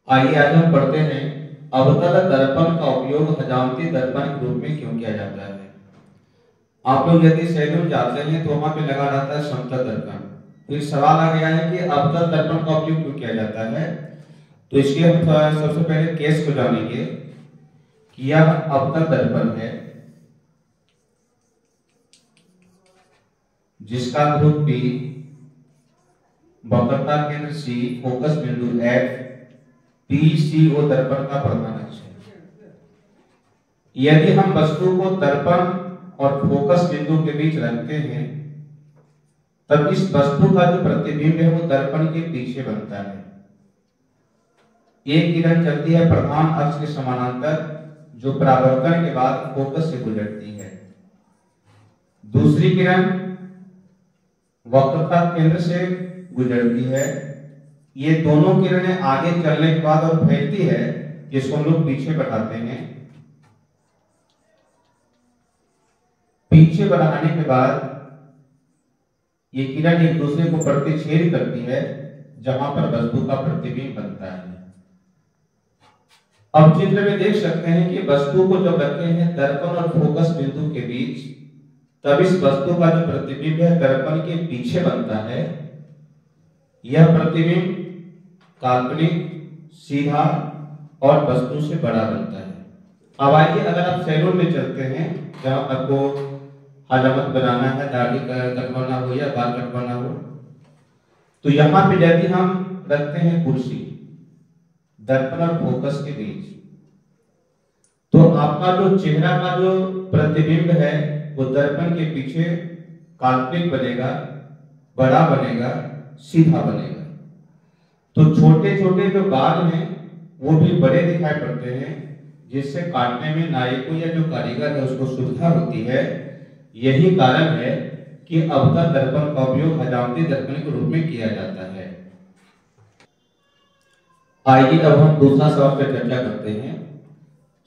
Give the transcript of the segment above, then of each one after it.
आइए आज हम पढ़ते हैं अवतल दर्पण का उपयोग हजामती दर्पण के रूप में क्यों किया जाता है। आप लोग यदि सैलून जाते हैं तो वहां पे लगा रहता है समतल दर्पण। फिर सवाल आ गया है कि अवतल दर्पण का उपयोग क्यों किया जाता है। तो इसके हम सबसे पहले केस को जानेंगे कि यह अवतल दर्पण है जिसका ध्रुव P, वक्रता केंद्र C, फोकस बिंदु F, PCO दर्पण का प्रधान अक्ष है। यदि हम वस्तु को दर्पण और फोकस बिंदु के बीच रखते हैं तब इस वस्तु का जो प्रतिबिंब है वो दर्पण के पीछे बनता है। एक किरण चलती है प्रधान अक्ष के समानांतर जो परावर्तन के बाद फोकस से गुजरती है। दूसरी किरण वक्रता केंद्र से गुजरती है। ये दोनों किरणें आगे चलने के बाद और फैलती है जिसको हम लोग पीछे बढ़ाते हैं। पीछे बढ़ाने के बाद ये किरण एक दूसरे को प्रतिच्छेद करती है जहां पर वस्तु का प्रतिबिंब बनता है। अब चित्र में देख सकते हैं कि वस्तु को जब रखे हैं दर्पण और फोकस बिंदु के बीच तब इस वस्तु का जो प्रतिबिंब है दर्पण के पीछे बनता है। यह प्रतिबिंब काल्पनिक, सीधा और वस्तु से बड़ा बनता है। अब आइए अगर आप सैलून में चलते हैं जहां आपको हजामत बनाना है, दाढ़ी कटवाना हो या बाल कटवाना हो, तो यहाँ पे यदि हम रखते हैं कुर्सी दर्पण और फोकस के बीच तो आपका जो चेहरा का जो प्रतिबिंब है वो दर्पण के पीछे काल्पनिक बनेगा, बड़ा बनेगा, सीधा बनेगा। तो छोटे छोटे जो बाल हैं वो भी बड़े दिखाई पड़ते हैं जिससे काटने में नायक को या जो कारीगर है उसको सुविधा होती है। यही कारण है कि अवतल दर्पण का उपयोग हजामती दर्पण के रूप में किया जाता है। आइए अब हम दूसरा सवाल पर चर्चा करते हैं।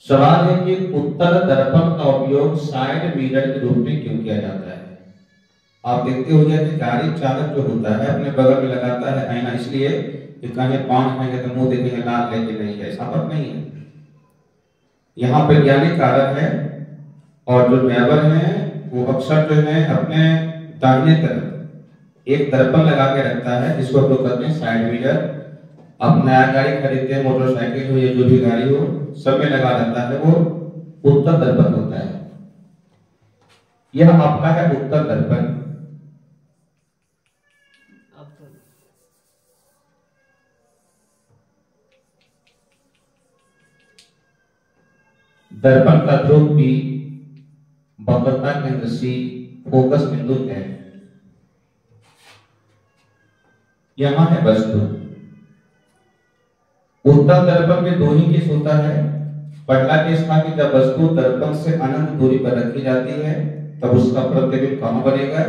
सवाल है कि उत्तल दर्पण का उपयोग साइड मिरर के रूप में क्यों किया जाता है। आप देखते हो कि गाड़ी चालक जो होता है अपने बगल में लगाता है आईना, इसलिए कि कहीं पान खाएंगे तो मुंह देखेंगे लाल है कि नहीं है, ऐसा बात नहीं है। यहाँ वैज्ञानिक कारण है और जो ड्राइवर है वो अक्सर जो है अपने दाहिने तरफ एक दर्पण लगा के रखता है जिसको हम लोग कहते हैं साइड मिरर। आप नया गाड़ी खरीदते हैं, मोटरसाइकिल हो या जो भी गाड़ी हो, सब में लगा रहता है, वो उत्तल दर्पण होता है। यह आपका है उत्तल दर्पण। दर्पण का ध्रुव P, वक्रता केंद्र C, फोकस बिंदु है। यहां है वस्तु। उत्तल दर्पण में दो ही केस होता है। पहला केस था कि जब वस्तु दर्पण से अनंत दूरी पर रखी जाती है तब उसका प्रतिबिंब कहां बनेगा।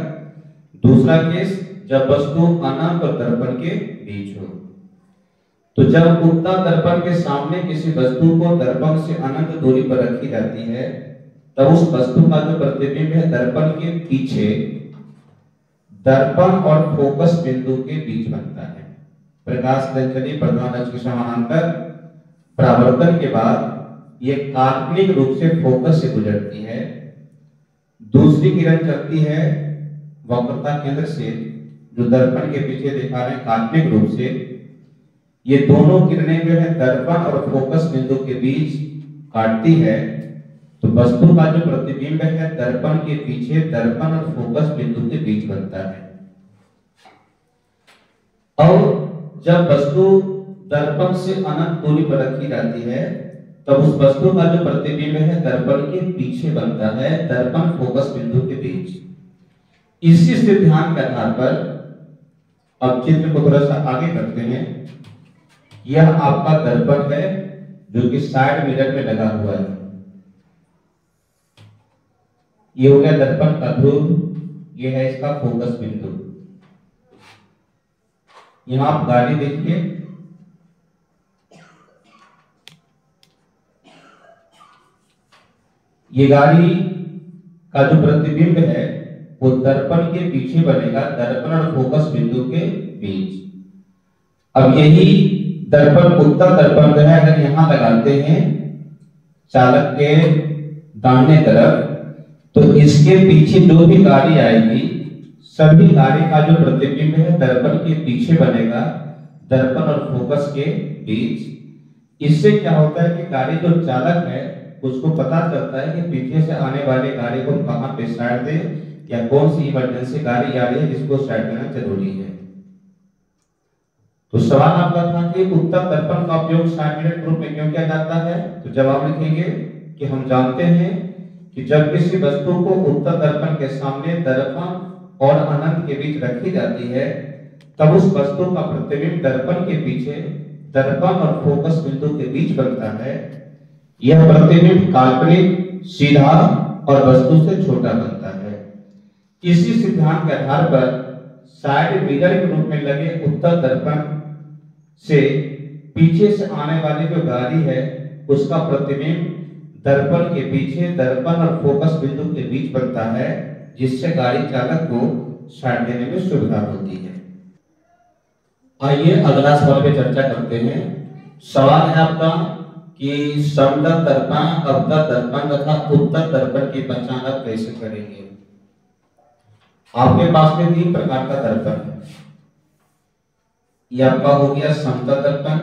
दूसरा केस जब वस्तु अनंत और दर्पण के बीच हो। तो जब उत्तल दर्पण के सामने किसी वस्तु को दर्पण से अनंत दूरी पर रखी जाती है तब उस वस्तु का जो प्रतिबिंब है दर्पण के पीछे दर्पण और फोकस बिंदु के बीच बनता है। प्रकाश दंचली प्रधान अक्ष के समानांतर परावर्तन के बाद यह काल्पनिक रूप से फोकस से गुजरती है। दूसरी किरण चलती है वक्रता केंद्र से जो दर्पण के पीछे दिखा रहे हैं काल्पनिक रूप से। ये दोनों किरणें जो है दर्पण और फोकस बिंदु के बीच काटती है तो वस्तु का जो प्रतिबिंब है दर्पण के पीछे दर्पण और फोकस बिंदु के बीच बनता है। और जब वस्तु दर्पण से अनंत दूरी पर रखी जाती है तब उस वस्तु का जो प्रतिबिंब है दर्पण के पीछे बनता है, दर्पण फोकस बिंदु के बीच। इसी सिद्धांत के आधार पर अब चित्र को थोड़ा सा आगे करते हैं। यह आपका दर्पण है जो कि साइड मिरर में लगा हुआ है। ये हो गया दर्पण का ध्रुव, ये है इसका फोकस बिंदु। यहां आप गाड़ी देखिए, ये गाड़ी का जो प्रतिबिंब है वो दर्पण के पीछे बनेगा, दर्पण और फोकस बिंदु के बीच। अब यही दर्पण उत्तल दर्पण जो है अगर यहाँ लगाते हैं चालक के दाहिने तरफ, तो इसके पीछे जो भी गाड़ी आएगी, सभी गाड़ी का जो प्रतिबिंब है दर्पण के पीछे बनेगा, दर्पण और फोकस के बीच। इससे क्या होता है कि गाड़ी जो चालक है उसको पता चलता है कि पीछे से आने वाली गाड़ी को कहां पे साइड दे, या कौन सी इमरजेंसी गाड़ी आ रही है जिसको साइड देना जरूरी है। तो सवाल आपका था कि उत्तल दर्पण का उपयोग साइड ग्रुप में क्यों किया जाता है, तो जवाब लिखेंगे कि हम जानते हैं कि जब किसी वस्तु को उत्तल दर्पण के सामने दर्पण और अनंत के बीच रखी जाती है, तब उस वस्तु का प्रतिबिंब दर्पण के पीछे दर्पण और फोकस बिंदु के बीच बनता है। यह प्रतिबिंब काल्पनिक, सीधा और वस्तु से छोटा बनता है। इसी सिद्धांत के आधार पर साइड मिरर के रूप में लगे उत्तल दर्पण से पीछे से आने वाली जो गाड़ी है उसका प्रतिबिंब दर्पण के पीछे दर्पण और फोकस बिंदु के बीच बनता है, जिससे गाड़ी चालक को साइड देने में सुविधा होती है। आइए अगला सवाल पे चर्चा करते हैं। सवाल है आपका कि समतल दर्पण, अवतल दर्पण तथा उत्तल दर्पण की पहचान आप कैसे करेंगे। आपके पास में 3 प्रकार का दर्पण है। यह आपका हो गया समतल दर्पण,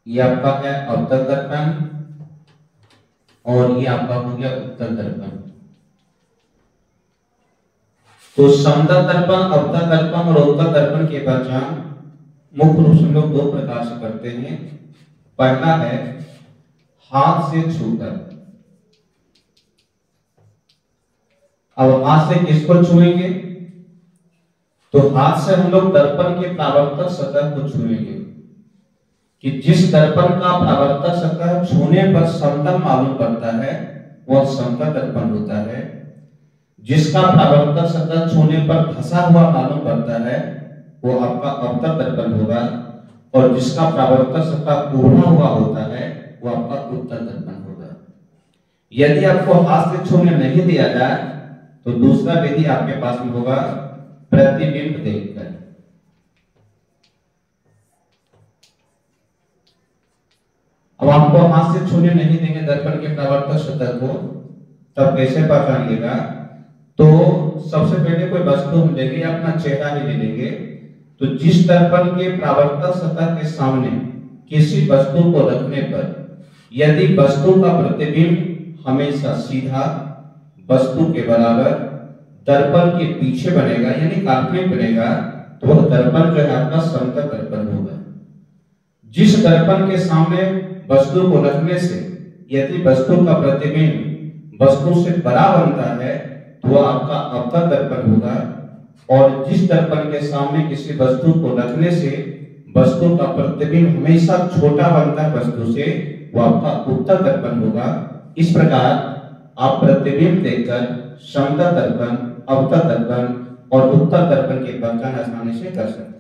ये आपका है अवतल दर्पण, और ये आपका हो गया उत्तल दर्पण। तो समतल दर्पण, अवतल दर्पण और उत्तल दर्पण की पहचान मुख्य रूप से लोग 2 प्रकार से करते हैं। पहला है हाथ से छूकर। अब हाथ से किसको छुएंगे, तो हाथ से हम लोग दर्पण के परावर्तक सतह को छुएंगे कि जिस दर्पण का परावर्तक सतह छूने पर समतल मालूम पड़ता है वह समतल दर्पण होता है। जिसका परावर्तक सतह छूने पर धंसा हुआ मालूम पड़ता है वो आपका अवतल दर्पण होगा, और जिसका परावर्तक सतह उभरा हुआ होता है वो आपका उत्तल दर्पण होगा। यदि आपको हाथ से छूने नहीं दिया जाए तो दूसरा विधि आपके पास में होगा प्रतिबिंब देखकर। अब आपको हाथ से छूने नहीं देंगे दर्पण के परावर्तक सतह को, तब कैसे पहचानिएगा। तो सबसे पहले कोई वस्तु हम लेंगे या अपना चेहरा ही ले लेंगे, तो जिस दर्पण के परावर्तक सतह के सामने किसी वस्तु को रखने पर यदि वस्तु का प्रतिबिंब हमेशा सीधा वस्तु के बराबर दर्पण के पीछे बनेगा, यानी काल्पनिक बनेगा, तो वह दर्पण जो है आपका समतल दर्पण होगा। जिस दर्पण के सामने वस्तु को रखने से यदि वस्तु का प्रतिबिंब वस्तु से बड़ा बनता है तो वह आपका अवतल दर्पण होगा, और जिस दर्पण के सामने किसी वस्तु को रखने से वस्तु का प्रतिबिंब हमेशा छोटा बनता है वस्तु से, वो आपका उत्तल दर्पण होगा। इस प्रकार आप प्रतिबिंब देखकर समतल दर्पण, अवतल दर्पण और उत्तल दर्पण की पहचान आसानी से कर सकते हैं।